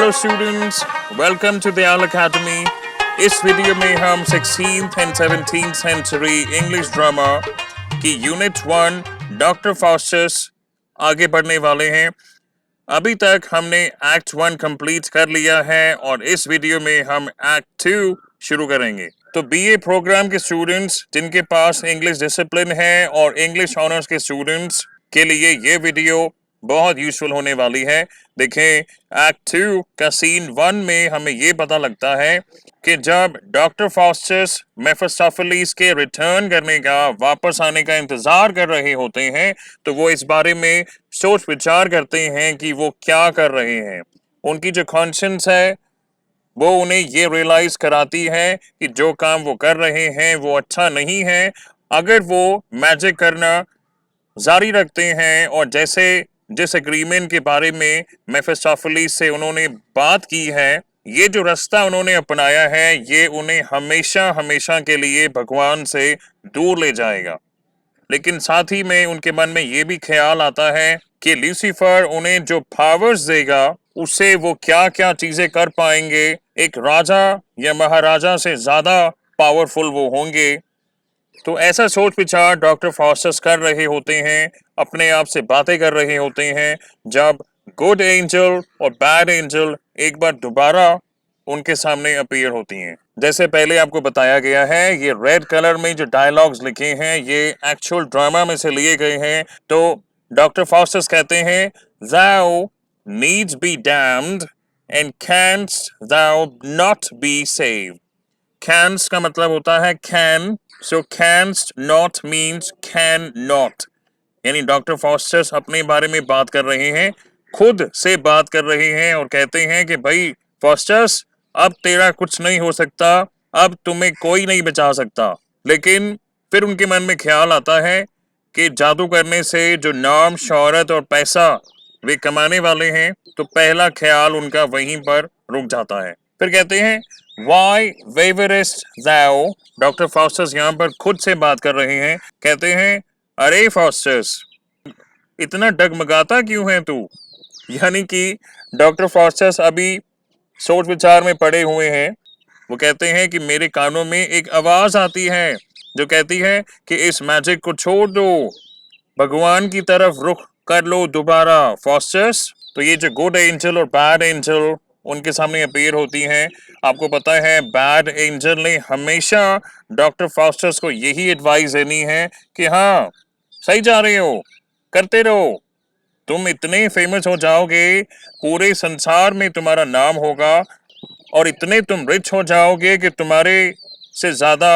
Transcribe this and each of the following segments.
Hello students, welcome to the All Academy. इस video में हम 16th and 17th century English drama की unit 1 doctor Faustus आगे बढ़ने वाले हैं। अभी तक हमने एक्ट 1 कंप्लीट कर लिया है और इस वीडियो में हम एक्ट 2 शुरू करेंगे। तो बीए प्रोग्राम के स्टूडेंट्स जिनके पास इंग्लिश डिसिप्लिन है और इंग्लिश ऑनर्स के स्टूडेंट्स के लिए ये वीडियो बहुत यूजफुल होने वाली है। देखें, एक्ट 2 का सीन 1 में हमें ये पता लगता है कि जब डॉक्टर फास्टस मेफिस्टोफेलिस के रिटर्न करने का, वापस आने का इंतजार कर रहे होते हैं, तो वो इस बारे में सोच विचार करते हैं कि वो क्या कर रहे हैं। उनकी जो कॉन्शियंस है वो उन्हें ये रियलाइज कराती है कि जो काम वो कर रहे हैं वो अच्छा नहीं है। अगर वो मैजिक करना जारी रखते हैं और जैसे जिस एग्रीमेंट के बारे में मेफिस्टोफेलिस से उन्होंने बात की है, ये जो रास्ता उन्होंने अपनाया है, ये उन्हें हमेशा हमेशा के लिए भगवान से दूर ले जाएगा। लेकिन साथ ही में उनके मन में ये भी ख्याल आता है कि लूसीफर उन्हें जो पावर्स देगा उससे वो क्या क्या चीजें कर पाएंगे। एक राजा या महाराजा से ज्यादा पावरफुल वो होंगे। तो ऐसा सोच विचार डॉक्टर फास्टस कर रहे होते हैं, अपने आप से बातें कर रहे होते हैं, जब गुड एंजल और बैड एंजल एक बार दोबारा उनके सामने अपीयर होती हैं। जैसे पहले आपको बताया गया है, ये रेड कलर में जो डायलॉग्स लिखे हैं ये एक्चुअल ड्रामा में से लिए गए हैं। तो डॉक्टर फास्टस कहते हैं, thou needs be damned and canst thou not be saved। canst का मतलब होता है can, so canst not means can not। यानी डॉक्टर फास्टस अपने बारे में बात कर रहे हैं, खुद से बात कर रहे हैं और कहते हैं कि भाई फास्टस, अब तेरा कुछ नहीं हो सकता, अब तुम्हें कोई नहीं बचा सकता। लेकिन फिर उनके मन में ख्याल आता है कि जादू करने से जो नाम, शोहरत और पैसा वे कमाने वाले हैं, तो पहला ख्याल उनका वहीं पर रुक जाता है। फिर कहते हैं, Why waverest thou? Doctor Faustus यहाँ पर खुद से बात कर रहे हैं। कहते हैं, अरे फास्टस, इतना डगमगाता क्यों है तू? यानी कि डॉक्टर फास्टस अभी सोच विचार में पड़े हुए हैं। वो कहते हैं कि मेरे कानों में एक आवाज आती है जो कहती है कि इस मैजिक को छोड़ दो, भगवान की तरफ रुख कर लो दोबारा फास्टस। तो ये जो गुड एंजल और बैड एंजल उनके सामने अपीयर होती हैं। आपको पता है बैड एंजल ने हमेशा डॉक्टर फास्टस को यही एडवाइस देनी है कि हाँ, सही जा रहे हो, करते रहो, तुम इतने फेमस हो जाओगे, पूरे संसार में तुम्हारा नाम होगा और इतने तुम रिच हो जाओगे कि तुम्हारे से ज्यादा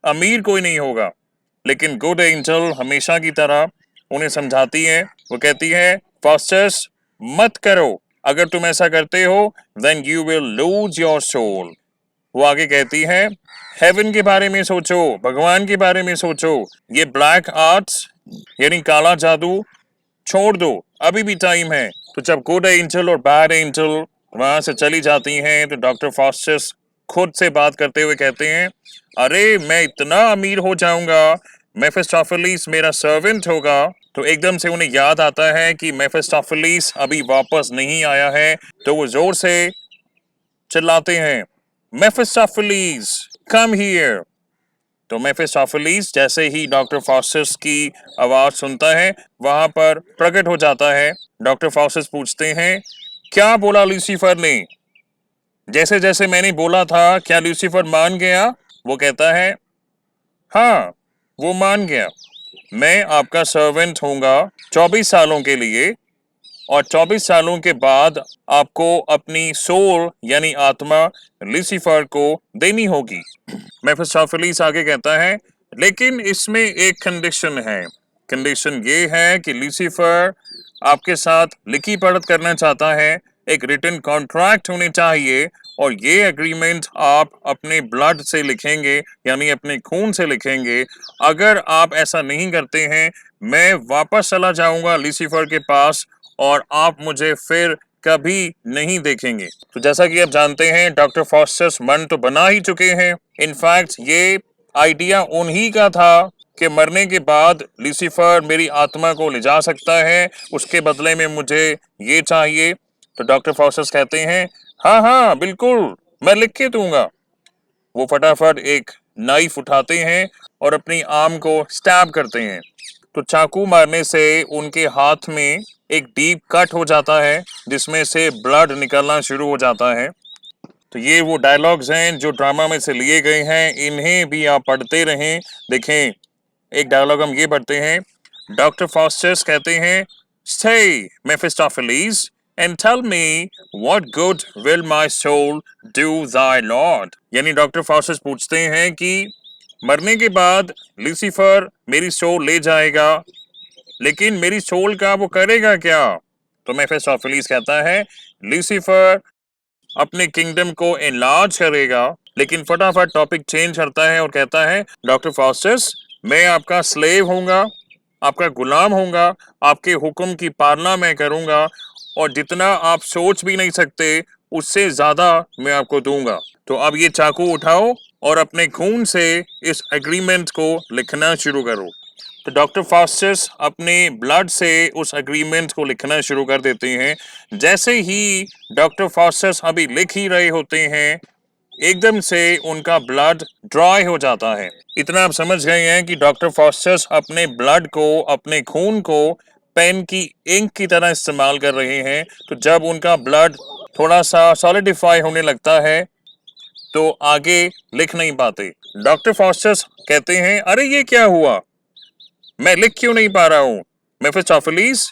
अमीर कोई नहीं होगा। लेकिन गुड एंजल हमेशा की तरह उन्हें समझाती है। वो कहती है, फास्टस मत करो, अगर तुम ऐसा करते हो then you will lose your soul। वो आगे कहती है, हेवन के बारे में सोचो, भगवान के बारे में सोचो, ये ब्लैक आर्ट्स यानी काला जादू छोड़ दो, अभी भी टाइम है। तो जब गुड एंजल और बैड एंजल वहां से चली जाती हैं, तो डॉक्टर फास्टस खुद से बात करते हुए कहते हैं, अरे मैं इतना अमीर हो जाऊंगा, मेफिस्टोफेलिस मेरा सर्वेंट होगा। तो एकदम से उन्हें याद आता है कि मेफिस्टोफेलिस अभी वापस नहीं आया है। तो वो जोर से चिल्लाते हैं, मेफिस्टोफेलिस कम हियर। तो मेफिस्टोफेलिस जैसे ही डॉक्टर फास्टस की आवाज सुनता है, वहां पर प्रकट हो जाता है। डॉक्टर फास्टस पूछते हैं, क्या बोला लूसीफर ने? जैसे जैसे मैंने बोला था, क्या लूसीफर मान गया? वो कहता है, हाँ, वो मान गया। मैं आपका सर्वेंट होऊंगा 24 सालों के लिए और 24 सालों के बाद आपको अपनी सोल यानी आत्मा लूसीफर को देनी होगी। मेफिस्टोफेलिस आगे कहता है, लेकिन इसमें एक कंडीशन है। कंडीशन ये है कि लूसीफर आपके साथ लिखी पढ़त करना चाहता है, एक रिटन कॉन्ट्रैक्ट होने चाहिए और ये एग्रीमेंट आप अपने ब्लड से लिखेंगे यानी अपने खून से लिखेंगे। अगर आप ऐसा नहीं करते हैं, मैं वापस चला जाऊंगा लूसीफर के पास और आप मुझे फिर कभी नहीं देखेंगे। तो जैसा कि आप जानते हैं, डॉक्टर फास्टस मन तो बना ही चुके हैं। इनफैक्ट ये आइडिया उन्हीं का था कि मरने के बाद लूसीफर मेरी आत्मा को ले जा सकता है, उसके बदले में मुझे ये चाहिए। तो डॉक्टर फास्टस कहते हैं, हाँ हाँ बिल्कुल, मैं लिख के दूंगा। वो फटाफट एक नाइफ उठाते हैं और अपनी आर्म को स्टैब करते हैं। तो चाकू मारने से उनके हाथ में एक डीप कट हो जाता है जिसमें से ब्लड निकलना शुरू हो जाता है। तो ये वो डायलॉग्स हैं जो ड्रामा में से लिए गए हैं, इन्हें भी आप पढ़ते रहें। देखें, एक डायलॉग हम ये पढ़ते हैं। डॉक्टर फॉस्टर्स कहते हैं, stay Mephistopheles and tell me what good will my soul do thy lord. यानी डॉक्टर फॉस्टर्स पूछते हैं कि मरने के बाद लूसीफर मेरी सोल ले जाएगा, लेकिन मेरी सोल का वो करेगा क्या? तो मेफिस्टोफेलिस कहता है, लूसीफर अपने किंगडम को एनलार्ज करेगा। लेकिन फटाफट टॉपिक चेंज करता है और कहता है, डॉक्टर फॉस्टर्स, मैं आपका स्लेव होऊंगा, आपका गुलाम होऊंगा, आपके हुक्म की पालना मैं करूंगा और जितना आप सोच भी नहीं सकते उससे ज्यादा मैं आपको दूंगा। तो अब ये चाकू उठाओ और अपने खून से इस एग्रीमेंट को लिखना शुरू करो। तो डॉक्टर फास्टस अपने ब्लड से उस एग्रीमेंट को लिखना शुरू कर देते हैं। जैसे ही डॉक्टर फास्टस अभी लिख ही रहे होते हैं, एकदम से उनका ब्लड ड्राई हो जाता है। इतना आप समझ गए हैं कि डॉक्टर फास्टस अपने ब्लड को, अपने खून को पेन की इंक की तरह इस्तेमाल कर रहे हैं। तो जब उनका ब्लड थोड़ा सा सॉलिडिफाई होने लगता है तो आगे लिख नहीं पाते। डॉक्टर फास्टस कहते हैं, अरे ये क्या हुआ, मैं लिख क्यों नहीं पा रहा हूँ? मेफिस्टोफेलिस,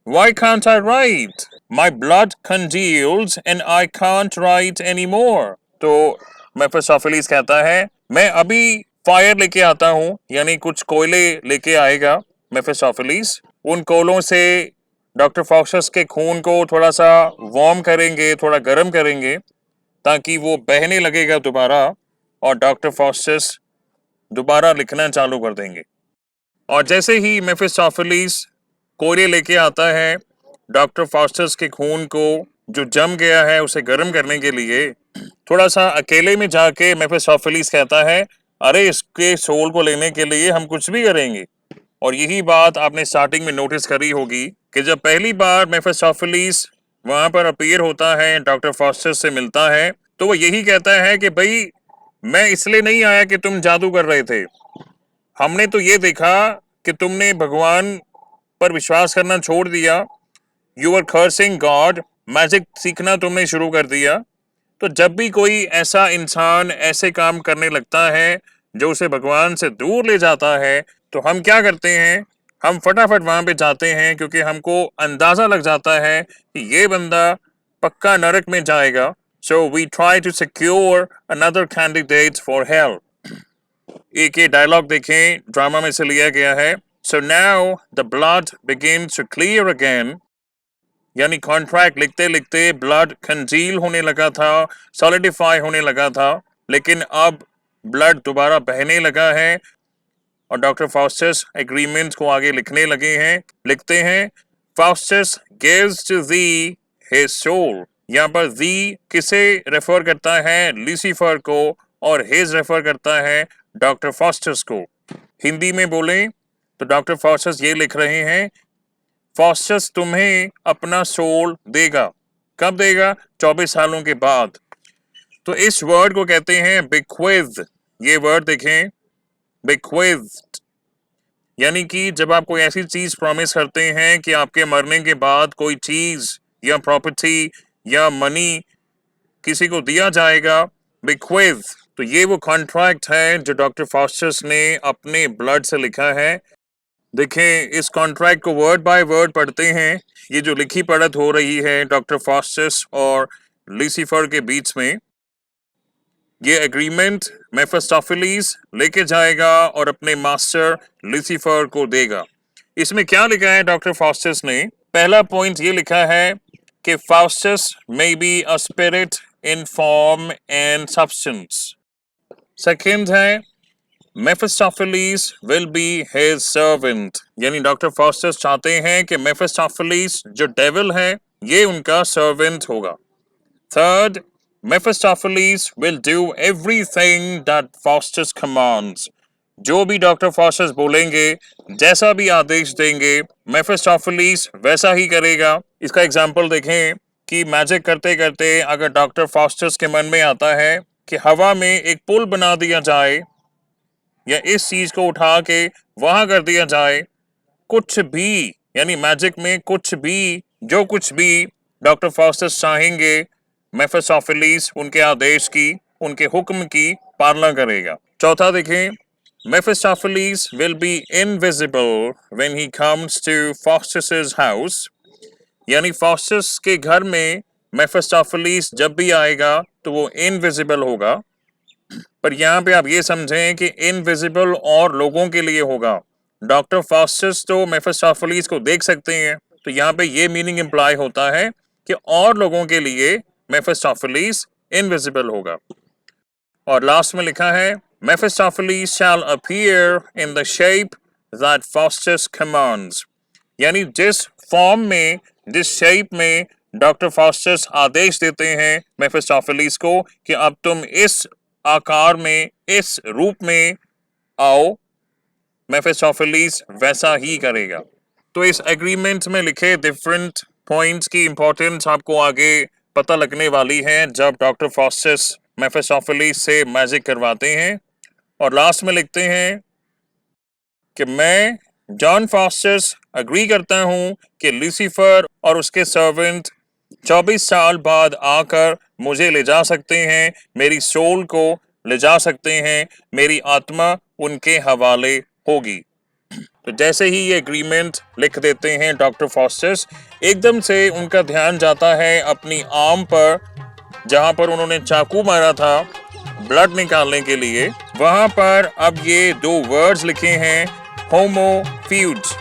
why can't I write? My blood congeals and I can't write anymore. तो मेफिस्टोफेलिस कहता है, मैं अभी फायर लेके आता हूँ, यानी कुछ कोयले लेके आएगा मेफिस्टोफेलिस। उन कोयलों से डॉक्टर फॉक्सस के खून को थोड़ा सा वार्म करेंगे, थोड़ा गर्म करेंगे, ताकि वो बहने लगेगा दोबारा और डॉक्टर फॉक्सस दोबारा लिखना चालू कर देंगे। और जैसे ही मेफिस्टोफेलिस कोयले लेके आता है डॉक्टर फास्टस के खून को जो जम गया है उसे गर्म करने के लिए, थोड़ा सा अकेले में जाके मेफिस्टोफेलिस कहता है, अरे इसके सोल को लेने के लिए हम कुछ भी करेंगे। और यही बात आपने स्टार्टिंग में नोटिस करी होगी कि जब पहली बार मेफिस्टोफेलिस वहां पर अपीयर होता है, डॉक्टर फास्टस से मिलता है, तो वो यही कहता है कि भाई मैं इसलिए नहीं आया कि तुम जादू कर रहे थे, हमने तो ये देखा कि तुमने भगवान पर विश्वास करना छोड़ दिया, you are cursing God, magic सीखना तुमने शुरू कर दिया। तो जब भी कोई ऐसा इंसान ऐसे काम करने लगता है जो उसे भगवान से दूर ले जाता है, तो हम क्या करते हैं, हम फटाफट वहां पे जाते हैं, क्योंकि हमको अंदाजा लग जाता है कि ये बंदा पक्का नरक में जाएगा। So we try to secure another candidate for help. एक ये डायलॉग देखें, ड्रामा में से लिया गया है। So now the blood begins to clear again, यानी कॉन्ट्रैक्ट लिखते लिखते ब्लड कंजील होने लगा था, सॉलिडिफाई होने लगा था, लेकिन अब ब्लड दोबारा बहने लगा है और डॉक्टर फास्टस एग्रीमेंट को आगे लिखने लगे हैं। लिखते हैं, Faustus gives to the his soul. यहाँ पर दी किसे रेफर करता है? लूसीफर को, और हिज रेफर करता है डॉक्टर फास्टस को। हिंदी में बोले तो डॉक्टर फास्टस ये लिख रहे हैं, फास्टस तुम्हें अपना सोल देगा। कब देगा? 24 सालों के बाद। तो इस वर्ड को कहते हैं बिक्वेज। ये वर्ड देखें, बिक्वेज, यानी कि जब आप कोई ऐसी चीज प्रॉमिस करते हैं कि आपके मरने के बाद कोई चीज या प्रॉपर्टी या मनी किसी को दिया जाएगा, बिक्वेज। तो ये वो कॉन्ट्रैक्ट है जो डॉक्टर फास्टस ने अपने ब्लड से लिखा है। देखें, इस कॉन्ट्रैक्ट को वर्ड बाय वर्ड पढ़ते हैं। ये जो लिखी पढ़त हो रही है डॉक्टर फास्टस और लूसीफर के बीच में, ये एग्रीमेंट मेफिस्टोफेलिस लेके जाएगा और अपने मास्टर लूसीफर को देगा। इसमें क्या लिखा है डॉक्टर फास्टस ने? पहला पॉइंट ये लिखा है कि Faustus may be a spirit in form and substance. Second है, मेफिस्टोफेलिस विल बी हिज सर्वेंट, यानी डॉक्टर फास्टस चाहते हैं कि मेफिस्टोफेलिस जो डेविल है ये उनका सर्वेंट होगा। Third, Mephistopheles will do everything that Faustus commands. जो भी डॉक्टर फास्टस बोलेंगे, जैसा भी आदेश देंगे, मेफिस्टोफेलिस वैसा ही करेगा। इसका एग्जाम्पल देखें, कि मैजिक करते करते अगर डॉक्टर फॉस्टर्स के मन में आता है कि हवा में एक पुल बना दिया जाए या इस चीज को उठा के वहां कर दिया जाए, कुछ भी यानी मैजिक में कुछ भी, जो कुछ भी डॉक्टर फॉस्टर्स चाहेंगे, मेफिस्टोफेलिस उनके आदेश की, उनके हुक्म की पालना करेगा। चौथा देखें, Mephistopheles will be invisible when he comes to Faustus house, यानी फॉस्टर्स के घर में मेफिस्टोफेलिस जब भी आएगा तो वो इनविजिबल होगा। पर यहाँ पे आप ये समझें कि इनविजिबल और लोगों के लिए होगा। डॉक्टर फॉस्टर्स तो मेफिस्टोफेलिस को देख सकते हैं, तो यहाँ पे ये मीनिंग इम्प्लाई होता है कि और लोगों के लिए मेफिस्टोफेलिस इनविजिबल होगा। और लास्ट में लिखा है, Mephistopheles shall appear in the shape that Faustus commands, यानी जिस फॉर्म में, जिस शेप में डॉक्टर फॉस्टर्स आदेश देते हैं मेफिस्टोफेलिस को कि अब तुम इस आकार में, इस रूप में आओ, मेफिस्टोफेलिस वैसा ही करेगा। तो इस एग्रीमेंट में लिखे डिफरेंट पॉइंट्स की इंपॉर्टेंस आपको आगे पता लगने वाली है जब डॉक्टर फॉस्टर्स मेफिस्टोफेलिस से मैजिक करवाते हैं। और लास्ट में लिखते हैं कि मैं जॉन फॉस्टर्स अग्री करता हूं कि लूसीफर और उसके सर्वेंट 24 साल बाद आकर मुझे ले जा सकते हैं, मेरी सोल को ले जा सकते हैं, मेरी आत्मा उनके हवाले होगी। तो जैसे ही ये एग्रीमेंट लिख देते हैं डॉक्टर फॉस्टर्स, एकदम से उनका ध्यान जाता है अपनी आर्म पर, जहां पर उन्होंने चाकू मारा था ब्लड निकालने के लिए। वहां पर अब ये दो वर्ड्स लिखे हैं, होमो फ्यूड्स,